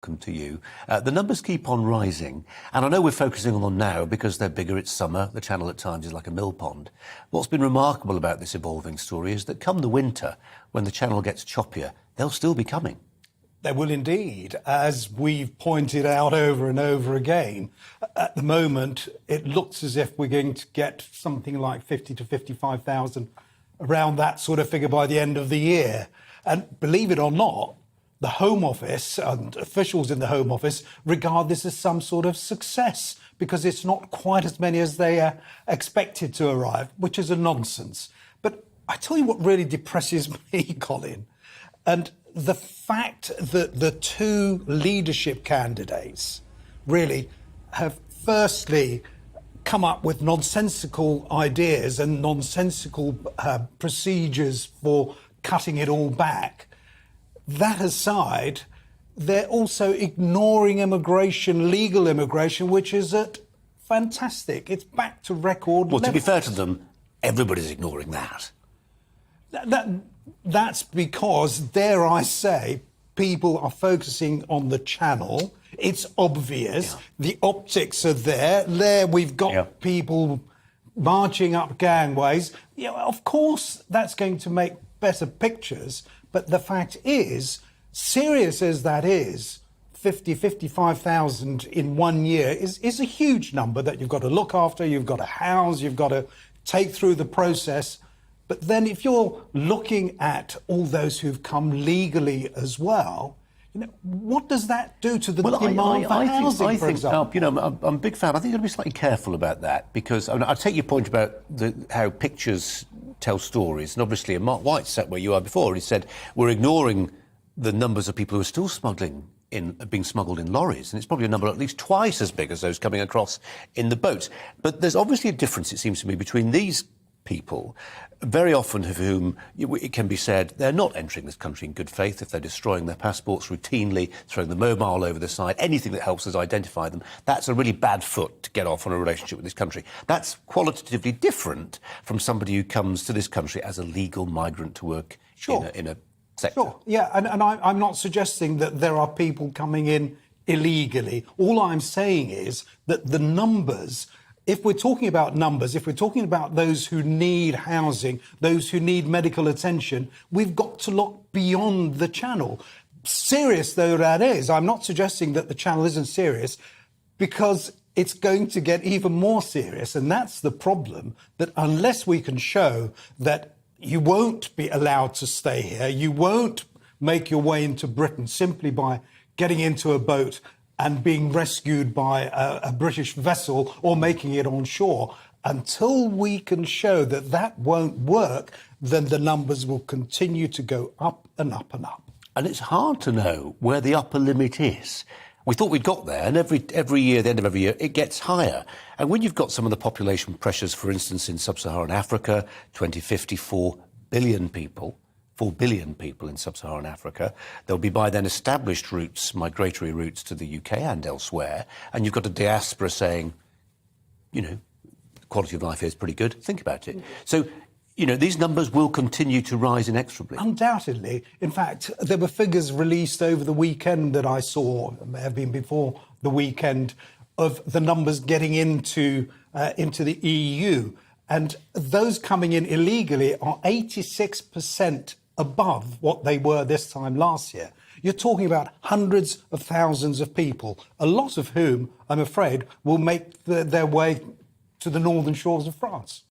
Welcome to you. The numbers keep on rising, and I know we're focusing on them now because they're bigger, it's summer, the channel at times is like a mill pond. What's been remarkable about this evolving story is that come the winter, when the channel gets choppier, they'll still be coming. They will indeed, as we've pointed out over and over again. At the moment, it looks as if we're going to get something like 50 to 55,000, around that sort of figure by the end of the year. And believe it or not, the Home Office and officials in the Home Office regard this as some sort of success because it's not quite as many as they expected to arrive, which is a nonsense. But I tell you what really depresses me, Colin, and the fact that the two leadership candidates really have firstly come up with nonsensical ideas and nonsensical procedures for cutting it all back. That aside, they're also ignoring immigration, legal immigration, which is fantastic. It's back to record Well, levels. to be fair to them, everybody's ignoring that. That's because, dare I say, people are focusing on the channel. It's obvious. Yeah. The optics are there. There we've got people marching up gangways. You know, of course, that's going to make better pictures. But the fact is, serious as that is, 55,000 in 1 year is a huge number that you've got to look after, you've got to house, you've got to take through the process. But then if you're looking at all those who've come legally as well, you know, what does that do to the demand for housing, for example? Alp, you know, I'm a big fan. I think you've got to be slightly careful about that because I take your point about how pictures tell stories. And obviously, Mark White sat where you are before. He said, we're ignoring the numbers of people who are still being smuggled in lorries. And it's probably a number at least twice as big as those coming across in the boats. But there's obviously a difference, it seems to me, between these people, very often of whom it can be said they're not entering this country in good faith if they're destroying their passports routinely, throwing the mobile over the side, anything that helps us identify them. That's a really bad foot to get off on a relationship with this country. That's qualitatively different from somebody who comes to this country as a legal migrant to work in a sector. Sure, yeah, and I'm not suggesting that there are people coming in illegally. All I'm saying is that the numbers, if we're talking about numbers, if we're talking about those who need housing, those who need medical attention, we've got to look beyond the channel. Serious though that is, I'm not suggesting that the channel isn't serious because it's going to get even more serious. And that's the problem, that unless we can show that you won't be allowed to stay here, you won't make your way into Britain simply by getting into a boat and being rescued by a British vessel or making it on shore. Until we can show that that won't work, then the numbers will continue to go up and up and up. And it's hard to know where the upper limit is. We thought we'd got there, and every year, the end of every year, it gets higher. And when you've got some of the population pressures, for instance, in sub-Saharan Africa, 2050, 4 billion people, 4 billion people in sub-Saharan Africa. There'll be by then established routes, migratory routes to the UK and elsewhere. And you've got a diaspora saying, you know, the quality of life here is pretty good. Think about it. So, you know, these numbers will continue to rise inexorably. Undoubtedly. In fact, there were figures released over the weekend that I saw, it may have been before the weekend, of the numbers getting into the EU. And those coming in illegally are 86% above what they were this time last year. You're talking about hundreds of thousands of people, a lot of whom, I'm afraid, will make their way to the northern shores of France.